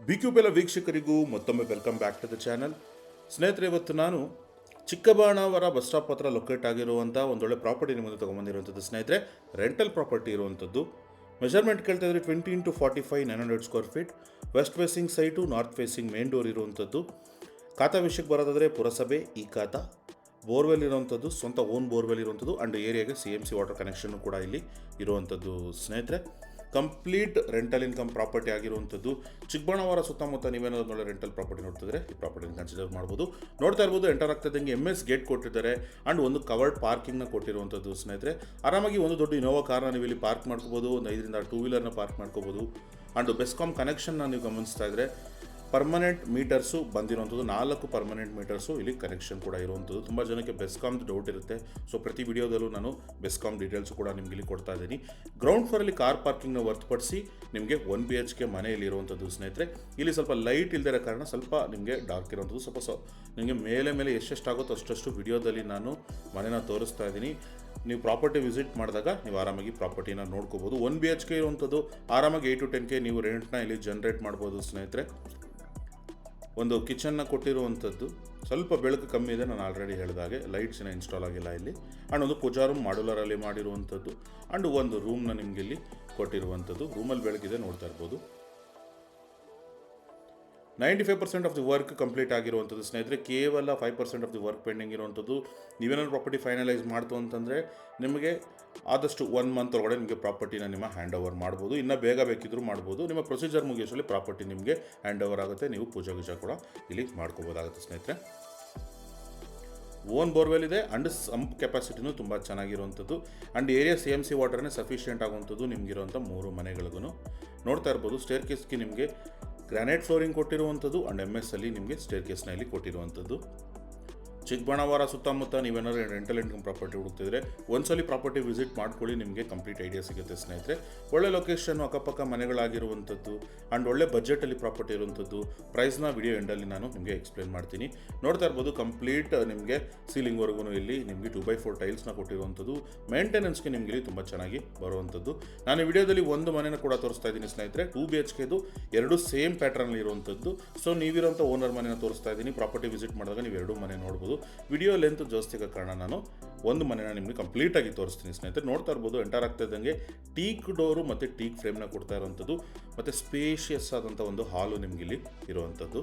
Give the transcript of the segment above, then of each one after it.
BQPL ವೀಕ್ಷಕರಿಗೂ ಮತ್ತೊಮ್ಮೆ welcome back to the channel. ಸ್ನೇಹಿತರೆ, ಇವತ್ತು ನಾನು ಚಿಕ್ಕಬಾಣಾವರ ಬಸ್ ಸ್ಟಾಪ್ ಹತ್ರ ಲೊಕೇಟ್ ಆಗಿರುವಂಥ ಒಂದೊಳ್ಳೆ ಪ್ರಾಪರ್ಟಿ ನಿಮ್ಮ ಮುಂದೆ ತೊಗೊಂಬಂದಿರುವಂಥದ್ದು. ಸ್ನೇಹಿತರೆ, ರೆಂಟಲ್ ಪ್ರಾಪರ್ಟಿ ಇರುವಂಥದ್ದು. ಮೆಜರ್ಮೆಂಟ್ ಕೇಳ್ತಾ ಇದ್ರೆ 20 × 45 900 square feet. West facing site, north facing main door ಇರುವಂಥದ್ದು. ಖಾತಾ ವಿಷಯಕ್ಕೆ ಬರೋದಾದರೆ ಪುರಸಭೆ ಈ ಖಾತಾ, ಬೋರ್ವೆಲ್ ಇರುವಂಥದ್ದು, ಸ್ವಂತ ಓನ್ ಬೋರ್ವೆಲ್ ಇರುವಂಥದ್ದು ಆ್ಯಂಡ್ ಏರಿಯಾಗೆ CMC ವಾಟರ್ ಕನೆಕ್ಷನ್ನು ಕೂಡ ಇಲ್ಲಿ ಇರುವಂಥದ್ದು. ಸ್ನೇಹಿತರೆ, ಕಂಪ್ಲೀಟ್ ರೆಂಟಲ್ ಇನ್ಕಮ್ ಪ್ರಾಪರ್ಟಿ ಆಗಿರುವಂಥದ್ದು. ಚಿಕ್ಕಬಾಣಾವರ ಸುತ್ತಮುತ್ತ ನೀವೇನಾದ್ರು ಒಳ್ಳೆ ರೆಂಟಲ್ ಪ್ರಾಪರ್ಟಿ ನೋಡ್ತಿದ್ರೆ ಈ ಪ್ರಾಪರ್ಟಿನ ಕನ್ಸಿಡರ್ ಮಾಡ್ಬೋದು. ನೋಡ್ತಾ ಇರ್ಬೋದು, ಎಂಟರ್ ಆಗ್ತದಂಗೆ MS ಗೇಟ್ ಕೊಟ್ಟಿದ್ದಾರೆ ಆ್ಯಂಡ್ ಒಂದು ಕವರ್ಡ್ ಪಾರ್ಕಿಂಗ್ನ ಕೊಟ್ಟಿರುವಂಥದ್ದು. ಸ್ನೇಹಿತರೆ, ಆರಾಮಾಗಿ ಒಂದು ದೊಡ್ಡ ಇನೋವಾ ಕಾರ್ನ ನೀವು ಇಲ್ಲಿ ಪಾರ್ಕ್ ಮಾಡ್ಕೋಬೋದು, ಒಂದು 5 ರಿಂದ 2 ವೀಲರ್ನ ಪಾರ್ಕ್ ಮಾಡ್ಕೋಬೋದು. ಆ್ಯಂಡ್ ಬೆಸ್ಕಾಮ್ ಕನೆಕ್ಷನ್ನ ನೀವು ಗಮನಿಸ್ತಾ ಇದ್ದರೆ ಪರ್ಮನೆಂಟ್ ಮೀಟರ್ಸು ಬಂದಿರುವಂಥದ್ದು, 4 ಪರ್ಮನೆಂಟ್ ಮೀಟರ್ಸು ಇಲ್ಲಿ ಕನೆಕ್ಷನ್ ಕೂಡ ಇರುವಂಥದ್ದು. ತುಂಬ ಜನಕ್ಕೆ ಬೆಸ್ಕಾಮ್ದು ಡೌಟ್ ಇರುತ್ತೆ. ಸೊ ಪ್ರತಿ ವಿಡಿಯೋದಲ್ಲೂ ನಾನು ಬೆಸ್ಕಾಮ್ ಡೀಟೇಲ್ಸು ಕೂಡ ನಿಮ್ಗೆ ಇಲ್ಲಿ ಕೊಡ್ತಾ ಇದ್ದೀನಿ. ಗ್ರೌಂಡ್ ಫ್ಲೋರಲ್ಲಿ ಕಾರ್ ಪಾರ್ಕಿಂಗ್ನ ಹೊರತುಪಡಿಸಿ ನಿಮಗೆ 1 BHK ಮನೆಯಲ್ಲಿ ಇರುವಂಥದ್ದು. ಸ್ನೇಹಿತರೆ, ಇಲ್ಲಿ ಸ್ವಲ್ಪ ಲೈಟ್ ಇಲ್ಲದಿರೋ ಕಾರಣ ಸ್ವಲ್ಪ ನಿಮಗೆ ಡಾರ್ಕ್ ಇರುವಂಥದ್ದು. ಸ್ವಲ್ಪ ನಿಮಗೆ ಮೇಲೆ ಎಷ್ಟೆಷ್ಟಾಗುತ್ತೋ ಅಷ್ಟು ವಿಡಿಯೋದಲ್ಲಿ ನಾನು ಮನೆನ ತೋರಿಸ್ತಾ ಇದ್ದೀನಿ. ನೀವು ಪ್ರಾಪರ್ಟಿ ವಿಸಿಟ್ ಮಾಡಿದಾಗ ನೀವು ಆರಾಮಾಗಿ ಪ್ರಾಪರ್ಟಿನ ನೋಡ್ಕೋಬೋದು. 1 BHK ಇರುವಂಥದ್ದು, ಆರಾಮಾಗಿ 8 to 10K ನೀವು ರೆಂಟ್ನ ಇಲ್ಲಿ ಜನ್ರೇಟ್ ಮಾಡ್ಬೋದು. ಸ್ನೇಹಿತರೆ, ಒಂದು ಕಿಚನ್ನ ಕೊಟ್ಟಿರುವಂಥದ್ದು, ಸ್ವಲ್ಪ ಬೆಳಕು ಕಮ್ಮಿ ಇದೆ, ನಾನು ಆಲ್ರೆಡಿ ಹೇಳಿದಾಗೆ ಲೈಟ್ಸಿನ ಇನ್ಸ್ಟಾಲ್ ಆಗಿಲ್ಲ ಇಲ್ಲಿ. ಆ್ಯಂಡ್ ಒಂದು ಪೂಜಾ ರೂಮ್ ಮಾಡ್ಯುಲರಲ್ಲಿ ಮಾಡಿರುವಂಥದ್ದು ಆ್ಯಂಡ್ ಒಂದು ರೂಮ್ನ ನಿಮಗೆ ಇಲ್ಲಿ ಕೊಟ್ಟಿರುವಂಥದ್ದು. ರೂಮಲ್ಲಿ ಬೆಳಕಿದೆ, ನೋಡ್ತಾ ಇರ್ಬೋದು. 95% ಆಫ್ ದಿ ವರ್ಕ್ ಕಂಪ್ಲೀಟ್ ಆಗಿರುವಂಥದ್ದು. ಸ್ನೇಹಿತರೆ, ಕೇವಲ 5% ಆಫ್ ದಿ ವರ್ಕ್ ಪೆಂಡಿಂಗ್ ಇರುವಂಥದ್ದು. ನೀವೇನಾದ್ರು ಪ್ರಾಪರ್ಟಿ ಫೈನಲೈಸ್ ಮಾಡ್ತು ಅಂತಂದರೆ ನಿಮಗೆ ಆದಷ್ಟು 1 ಮಂತ್ ಒಳಗಡೆ ನಿಮಗೆ ಪ್ರಾಪರ್ಟಿನ ನಿಮ್ಮ ಹ್ಯಾಂಡ್ ಓವರ್ ಮಾಡ್ಬೋದು. ಇನ್ನೂ ಬೇಗ ಬೇಕಿದ್ದರೂ ಮಾಡ್ಬೋದು. ನಿಮ್ಮ ಪ್ರೊಸೀಜರ್ ಮುಗಿಯೋಷ್ಟರಲ್ಲಿ ಪ್ರಾಪರ್ಟಿ ನಿಮಗೆ ಹ್ಯಾಂಡ್ ಓವರ್ ಆಗುತ್ತೆ. ನೀವು ಪೂಜಾ ಕೂಡ ಇಲ್ಲಿ ಮಾಡ್ಕೋಬೋದಾಗುತ್ತೆ. ಸ್ನೇಹಿತರೆ, ಓನ್ ಬೋರ್ವೆಲ್ ಇದೆ ಆ್ಯಂಡ್ ಸಂಪ್ ಕೆಪಾಸಿಟಿನೂ ತುಂಬ ಚೆನ್ನಾಗಿರುವಂಥದ್ದು ಆ್ಯಂಡ್ ಏರಿಯಾ CMC ವಾಟರ್ನೇ ಸಫಿಷಿಯೆಂಟ್ ಆಗುವಂಥದ್ದು ನಿಮಗಿರುವಂಥ 3 ಮನೆಗಳಿಗೂ. ನೋಡ್ತಾ ಇರ್ಬೋದು, ಸ್ಟೇರ್ ಕೇಸ್ಗೆ ನಿಮಗೆ ಗ್ರಾನೈಟ್ ಫ್ಲೋರಿಂಗ್ ಕೊಟ್ಟಿರುವಂಥದ್ದು ಆ್ಯಂಡ್ MS ಅಲ್ಲಿ ನಿಮಗೆ ಸ್ಟೇರ್ ಕೇಸ್ನ ಇಲ್ಲಿ ಕೊಟ್ಟಿರುವಂಥದ್ದು. ಚಿಕ್ಕಬಾಣಾವರ ಸುತ್ತಮುತ್ತ ನೀವೇನಾದ್ರು ರೆಂಟಲ್ ಇನ್ಕಮ್ ಪ್ರಾಪರ್ಟಿ ಹುಡುಕ್ತಿದ್ರೆ ಒಂದ್ಸಲಿ ಪ್ರಾಪರ್ಟಿ ವಿಸಿಟ್ ಮಾಡ್ಕೊಳ್ಳಿ, ನಿಮಗೆ ಕಂಪ್ಲೀಟ್ ಐಡಿಯಾ ಸಿಗುತ್ತೆ. ಸ್ನೇಹಿತರೆ, ಒಳ್ಳೆ ಲೊಕೇಶನ್, ಅಕ್ಕಪಕ್ಕ ಮನೆಗಳಾಗಿರುವಂಥದ್ದು ಆ್ಯಂಡ್ ಒಳ್ಳೆ ಬಜೆಟಲ್ಲಿ ಪ್ರಾಪರ್ಟಿ ಇರುವಂಥದ್ದು. ಪ್ರೈಸ್ನ ವಿಡಿಯೋ ಎಂಡಲ್ಲಿ ನಾನು ನಿಮಗೆ ಎಕ್ಸ್ಪ್ಲೇನ್ ಮಾಡ್ತೀನಿ. ನೋಡ್ತಾ ಇರ್ಬೋದು, ಕಂಪ್ಲೀಟ್ ನಿಮಗೆ ಸೀಲಿಂಗ್ವರೆಗೂ ಇಲ್ಲಿ ನಿಮಗೆ 2x4 ಟೈಲ್ಸ್ನ ಕೊಟ್ಟಿರುವಂಥದ್ದು. ಮೇಂಟೆನೆನ್ಸ್ಗೆ ನಿಮಗೆ ಇಲ್ಲಿ ತುಂಬ ಚೆನ್ನಾಗಿ ಬರುವಂಥದ್ದು. ನಾನು ಈ ವಿಡಿಯೋದಲ್ಲಿ ಒಂದು ಮನೆನ ಕೂಡ ತೋರಿಸ್ತಾ ಇದ್ದೀನಿ. ಸ್ನೇಹಿತರೆ, 2 BHKದು 2 ಸೇಮ್ ಪ್ಯಾಟ್ರನಲ್ಲಿ ಇರುವಂಥದ್ದು. ಸೊ ನೀವಿರೋಂಥ ಓನರ್ ಮನೆನ ತೋರಿಸ್ತಾ ಇದ್ದೀನಿ. ಪ್ರಾಪರ್ಟಿ ವಿಸಿಟ್ ಮಾಡಿದಾಗ ನೀವು 2 ಮನೆ ನೋಡ್ಬೋದು. ವಿಡಿಯೋ ಲೆಂತ್ ಜಾಸ್ತಿ ಆಗೋ ಕಾರಣ ನಾನು ಒಂದು ಮನೆನ ನಿಮಗೆ ಕಂಪ್ಲೀಟಾಗಿ ತೋರಿಸ್ತೀನಿ. ಸ್ನೇಹಿತರೆ, ನೋಡ್ತಾ ಇರ್ಬೋದು, ಎಂಟರ್ ಆಗ್ತಾ ಇದ್ದಂಗೆ ಟೀಕ್ ಡೋರು ಮತ್ತು ಟೀಕ್ ಫ್ರೇಮ್ನ ಕೊಡ್ತಾ ಇರುವಂಥದ್ದು ಮತ್ತು ಸ್ಪೇಷಿಯಸ್ ಆದಂಥ ಒಂದು ಹಾಲು ನಿಮ್ಗೆ ಇಲ್ಲಿ ಇರುವಂಥದ್ದು.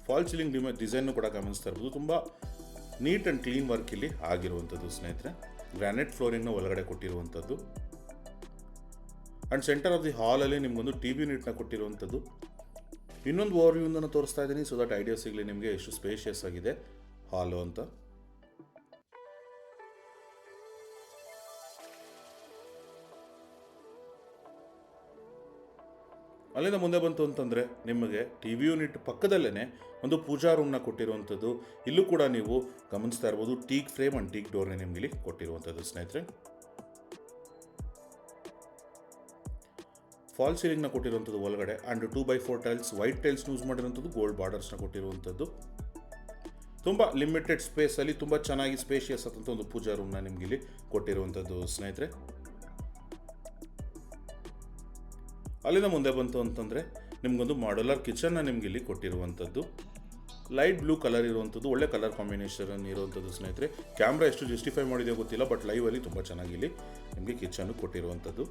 ಫಾಲ್ ಸೀಲಿಂಗ್ ಡಿಸೈನ್ನು ಕೂಡ ಗಮನಿಸ್ತಾ ಇರ್ಬೋದು. ತುಂಬ ನೀಟ್ ಆ್ಯಂಡ್ ಕ್ಲೀನ್ ವರ್ಕ್ ಇಲ್ಲಿ ಆಗಿರುವಂಥದ್ದು. ಸ್ನೇಹಿತರೆ, ಗ್ರಾನೈಟ್ ಫ್ಲೋರಿಂಗ್ನ ಒಳಗಡೆ ಕೊಟ್ಟಿರುವಂಥದ್ದು ಆ್ಯಂಡ್ ಸೆಂಟರ್ ಆಫ್ ದಿ ಹಾಲಲ್ಲಿ ನಿಮಗೊಂದು TV ಯೂನಿಟ್ನ ಕೊಟ್ಟಿರುವಂಥದ್ದು. ಇನ್ನೊಂದು ಓವರ್ವ್ಯೂನ ತೋರಿಸ್ತಾ ಇದ್ದೀನಿ, ಸೊ ದಟ್ ಐಡಿಯಾ ಸಿಗಲಿ ನಿಮಗೆ ಎಷ್ಟು ಸ್ಪೇಷಿಯಸ್ ಆಗಿದೆ ಹಾಲು ಅಂತ. ಅಲ್ಲಿಂದ ಮುಂದೆ ಬಂತು ಅಂತಂದರೆ ನಿಮಗೆ TV ಯೂನಿಟ್ ಪಕ್ಕದಲ್ಲೇ ಒಂದು ಪೂಜಾ ರೂಮ್ನ ಕೊಟ್ಟಿರುವಂಥದ್ದು. ಇಲ್ಲೂ ಕೂಡ ನೀವು ಗಮನಿಸ್ತಾ ಇರ್ಬೋದು, ಟೀಕ್ ಫ್ರೇಮ್ ಆ್ಯಂಡ್ ಟೀಕ್ ಡೋರ್ನೇ ನಿಮಗೆ ಇಲ್ಲಿ ಕೊಟ್ಟಿರುವಂಥದ್ದು. ಸ್ನೇಹಿತರೆ, ಫಾಲ್ ಸೀಲಿಂಗ್ನ ಕೊಟ್ಟಿರುವಂಥದ್ದು ಒಳಗಡೆ ಆ್ಯಂಡ್ 2x4 ಟೈಲ್ಸ್, ವೈಟ್ ಟೈಲ್ಸ್ನ ಯೂಸ್ ಮಾಡಿರುವಂಥದ್ದು, ಗೋಲ್ಡ್ ಬಾರ್ಡರ್ಸ್ನ ಕೊಟ್ಟಿರುವಂಥದ್ದು. ತುಂಬ ಲಿಮಿಟೆಡ್ ಸ್ಪೇಸಲ್ಲಿ ತುಂಬ ಚೆನ್ನಾಗಿ ಸ್ಪೇಷಿಯಸ್ ಆದಂಥ ಒಂದು ಪೂಜಾ ರೂಮ್ನ ನಿಮ್ಗೆ ಇಲ್ಲಿ ಕೊಟ್ಟಿರುವಂಥದ್ದು. ಸ್ನೇಹಿತರೆ, ಅಲ್ಲಿಂದ ಮುಂದೆ ಬಂತು ಅಂತಂದರೆ ನಿಮಗೊಂದು ಮಾಡ್ಯುಲರ್ ಕಿಚನ್ನ ನಿಮ್ಗೆ ಇಲ್ಲಿ ಕೊಟ್ಟಿರುವಂಥದ್ದು. ಲೈಟ್ ಬ್ಲೂ ಕಲರ್ ಇರುವಂಥದ್ದು, ಒಳ್ಳೆ ಕಲರ್ ಕಾಂಬಿನೇಷನ್ ಇರುವಂಥದ್ದು. ಸ್ನೇಹಿತರೆ, ಕ್ಯಾಮ್ರಾ ಎಷ್ಟು ಜಸ್ಟಿಫೈ ಮಾಡಿದೆಯೋ ಗೊತ್ತಿಲ್ಲ, ಬಟ್ ಲೈವಲ್ಲಿ ತುಂಬ ಚೆನ್ನಾಗಿ ಇಲ್ಲಿ ನಿಮಗೆ ಕಿಚನ್ನು ಕೊಟ್ಟಿರುವಂಥದ್ದು.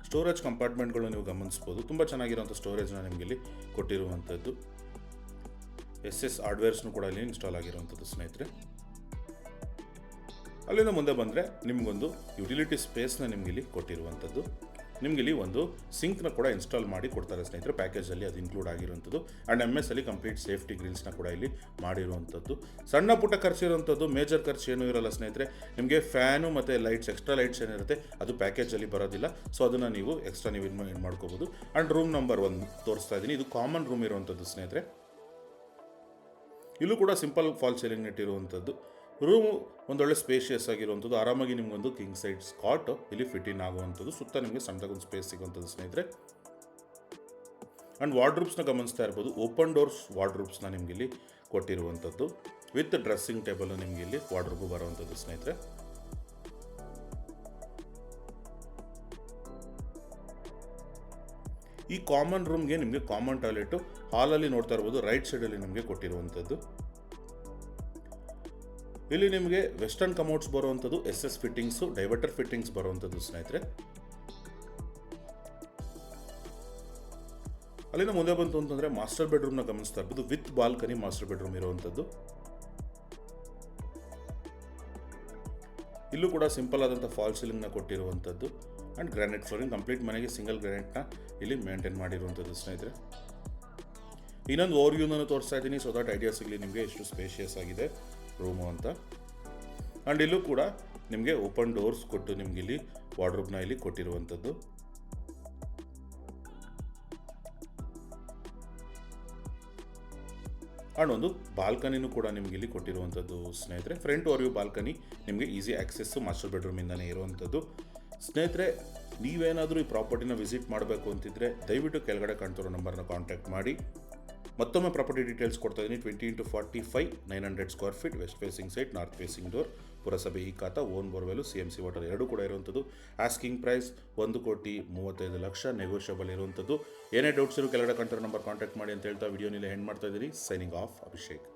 ಸ್ಟೋರೇಜ್ ಕಂಪಾರ್ಟ್ಮೆಂಟ್ಗಳು ನೀವು ಗಮನಿಸ್ಬೋದು, ತುಂಬ ಚೆನ್ನಾಗಿರುವಂಥ ಸ್ಟೋರೇಜ್ನ ನಿಮಗೆ ಇಲ್ಲಿ ಕೊಟ್ಟಿರುವಂಥದ್ದು. SS ಹಾರ್ಡ್ವೇರ್ಸ್ನು ಕೂಡ ಇಲ್ಲಿ ಇನ್ಸ್ಟಾಲ್ ಆಗಿರುವಂಥದ್ದು. ಸ್ನೇಹಿತರೆ, ಅಲ್ಲಿಂದ ಮುಂದೆ ಬಂದರೆ ನಿಮಗೊಂದು ಯುಟಿಲಿಟಿ ಸ್ಪೇಸ್ನ ನಿಮ್ಗೆ ಇಲ್ಲಿ ಕೊಟ್ಟಿರುವಂಥದ್ದು. ನಿಮ್ಗೆ ಇಲ್ಲಿ ಒಂದು ಸಿಂಕ್ನ ಕೂಡ ಇನ್ಸ್ಟಾಲ್ ಮಾಡಿ ಕೊಡ್ತಾರೆ. ಸ್ನೇಹಿತರೆ, ಪ್ಯಾಕೇಜಲ್ಲಿ ಅದು ಇನ್ಕ್ಲೂಡ್ ಆಗಿರುವಂಥದ್ದು ಆ್ಯಂಡ್ MS ಅಲ್ಲಿ ಕಂಪ್ಲೀಟ್ ಸೇಫ್ಟಿ ಗ್ರಿಲ್ಸ್ನ ಕೂಡ ಇಲ್ಲಿ ಮಾಡಿರುವಂಥದ್ದು. ಸಣ್ಣ ಪುಟ್ಟ ಖರ್ಚು ಇರುವಂಥದ್ದು, ಮೇಜರ್ ಖರ್ಚು ಏನೂ ಇರೋಲ್ಲ. ಸ್ನೇಹಿತರೆ, ನಿಮಗೆ ಫ್ಯಾನು ಮತ್ತು ಲೈಟ್ಸ್, ಎಕ್ಸ್ಟ್ರಾ ಲೈಟ್ಸ್ ಏನಿರುತ್ತೆ ಅದು ಪ್ಯಾಕೇಜಲ್ಲಿ ಬರೋದಿಲ್ಲ. ಸೊ ಅದನ್ನು ನೀವು ಎಕ್ಸ್ಟ್ರಾ ನೀವು ಇದು ಮಾಡ್ಕೋಬೋದು. ಆ್ಯಂಡ್ ರೂಮ್ ನಂಬರ್ 1 ತೋರಿಸ್ತಾ ಇದ್ದೀನಿ, ಇದು ಕಾಮನ್ ರೂಮ್ ಇರುವಂಥದ್ದು. ಸ್ನೇಹಿತರೆ, ಇಲ್ಲೂ ಕೂಡ ಸಿಂಪಲ್ ಫಾಲ್ ಸೀಲಿಂಗ್ ಇಟ್ಟಿರುವಂಥದ್ದು. ರೂಮು ಒಂದೊಳ್ಳೆ ಸ್ಪೇಷಿಯಸ್ ಆಗಿರುವಂಥದ್ದು. ಆರಾಮಾಗಿ ನಿಮಗೊಂದು ಕಿಂಗ್ ಸೈಡ್ ಸ್ಕಾಟ್ ಇಲ್ಲಿ ಫಿಟ್ ಇನ್ ಆಗುವಂಥದ್ದು. ಸುತ್ತ ನಿಮಗೆ ಸಣ್ಣದಾಗೊಂದು ಸ್ಪೇಸ್ ಸಿಗುವಂಥದ್ದು. ಸ್ನೇಹಿತರೆ, ಆ್ಯಂಡ್ ವಾರ್ಡ್ರೂಬ್ಸ್ನ ಗಮನಿಸ್ತಾ ಇರ್ಬೋದು, ಓಪನ್ ಡೋರ್ಸ್ ವಾರ್ಡ್ರೂಬ್ಸ್ನ ನಿಮಗೆ ಇಲ್ಲಿ ಕೊಟ್ಟಿರುವಂಥದ್ದು. ವಿತ್ ಡ್ರೆಸ್ಸಿಂಗ್ ಟೇಬಲ್ ನಿಮಗೆ ಇಲ್ಲಿ ವಾರ್ಡ್ರೋಬ್ ಬರುವಂಥದ್ದು ಸ್ನೇಹಿತರೆ. ಈ ಕಾಮನ್ ರೂಮ್ಗೆ ನಿಮಗೆ ಕಾಮನ್ ಟಾಯ್ಲೆಟು ಹಾಲಲ್ಲಿ ನೋಡ್ತಾ ಇರ್ಬೋದು, ರೈಟ್ ಸೈಡಲ್ಲಿ ನಿಮಗೆ ಕೊಟ್ಟಿರುವಂಥದ್ದು. ಇಲ್ಲಿ ನಿಮಗೆ ವೆಸ್ಟರ್ನ್ ಕಮೋಡ್ಸ್ ಬರುವಂಥದ್ದು, SS ಫಿಟ್ಟಿಂಗ್ಸು, ಡೈವರ್ಟರ್ ಫಿಟ್ಟಿಂಗ್ಸ್ ಬರುವಂಥದ್ದು ಸ್ನೇಹಿತರೆ. ಅಲ್ಲಿಂದ ಮುಂದೆ ಬಂತು ಅಂತಂದರೆ ಮಾಸ್ಟರ್ ಬೆಡ್ರೂಮ್ನ ಗಮನಿಸ್ತಾ ಇರ್ಬೋದು, ವಿತ್ ಬಾಲ್ಕನಿ ಮಾಸ್ಟರ್ ಬೆಡ್ರೂಮ್ ಇರುವಂಥದ್ದು. ಇಲ್ಲೂ ಕೂಡ ಸಿಂಪಲ್ ಆದಂಥ ಫಾಲ್ ಸೀಲಿಂಗ್ನ ಕೊಟ್ಟಿರುವಂಥದ್ದು ಆ್ಯಂಡ್ ಗ್ರಾನೈಟ್ ಫ್ಲೋರಿಂಗ್. ಕಂಪ್ಲೀಟ್ ಮನೆಗೆ ಸಿಂಗಲ್ ಗ್ರಾನೈಟ್ನ ಇಲ್ಲಿ ಮೇಂಟೈನ್ ಮಾಡಿರುವಂಥದ್ದು ಸ್ನೇಹಿತರೆ. ಇನ್ನೊಂದು ಓವರ್ವ್ಯೂನ ತೋರಿಸ್ತಾ ಇದ್ದೀನಿ, ಸೊ ದಟ್ ಐಡಿಯಾ ಸಿಗಲಿ ನಿಮಗೆ ಎಷ್ಟು ಸ್ಪೇಷಿಯಸ್ ಆಗಿದೆ ರೂಮು ಅಂತ. ಆ್ಯಂಡ್ ಇಲ್ಲೂ ಕೂಡ ನಿಮಗೆ ಓಪನ್ ಡೋರ್ಸ್ ಕೊಟ್ಟು ನಿಮಗೆ ಇಲ್ಲಿ ವಾರ್ಡ್ರೋಬ್ನ ಇಲ್ಲಿ ಕೊಟ್ಟಿರುವಂಥದ್ದು. ಆ್ಯಂಡ್ ಒಂದು ಬಾಲ್ಕನಿನೂ ಕೂಡ ನಿಮಗೆ ಇಲ್ಲಿ ಕೊಟ್ಟಿರುವಂಥದ್ದು ಸ್ನೇಹಿತರೆ. ಫ್ರಂಟ್ ಓವರ್ವ್ಯೂ ಬಾಲ್ಕನಿ ನಿಮಗೆ ಈಸಿ ಆಕ್ಸೆಸ್ಸು ಮಾಸ್ಟರ್ ಬೆಡ್ರೂಮಿಂದನೇ ಇರುವಂಥದ್ದು ಸ್ನೇಹಿತರೆ. ನೀವೇನಾದರೂ ಈ ಪ್ರಾಪರ್ಟಿನ ವಿಸಿಟ್ ಮಾಡಬೇಕು ಅಂತಿದ್ರೆ ದಯವಿಟ್ಟು ಕೆಳಗಡೆ ಕಾಣ್ತಿರೋ ನಂಬರ್ನ ಕಾಂಟ್ಯಾಕ್ಟ್ ಮಾಡಿ. ಮತ್ತೊಮ್ಮೆ ಪ್ರಾಪರ್ಟಿ ಡೀಟೇಲ್ಸ್ ಕೊಡ್ತಾ ಇದ್ದೀನಿ. 20x45 900 square feet, west facing site, north facing door, ಪುರಸಭೆ ಈ ಖಾತಾ, ಓನ್ ಬೋರ್ವೆಲು, CMC ವಾಟರ್ ಎರಡೂ ಕೂಡ ಇರುವಂಥದ್ದು. ಆಸ್ಕಿಂಗ್ ಪ್ರೈಸ್ 1,35,00,000, ನೆಗೋಷಿಯಬಲ್ ಇರುವಂಥದ್ದು. ಏನೇ ಡೌಟ್ಸ್ ಇರೋ ಕೆಳಗಡೆ ಕಾಣ್ತಿರೋ ನಂಬರ್ ಕಾಂಟ್ಯಾಕ್ಟ್ ಮಾಡಿ ಅಂತ ಹೇಳ್ತಾ ವಿಡಿಯೋನಲ್ಲಿ ಎಂಡ್ ಮಾಡ್ತಾ ಇದ್ದೀನಿ. Signing off, Abhishek.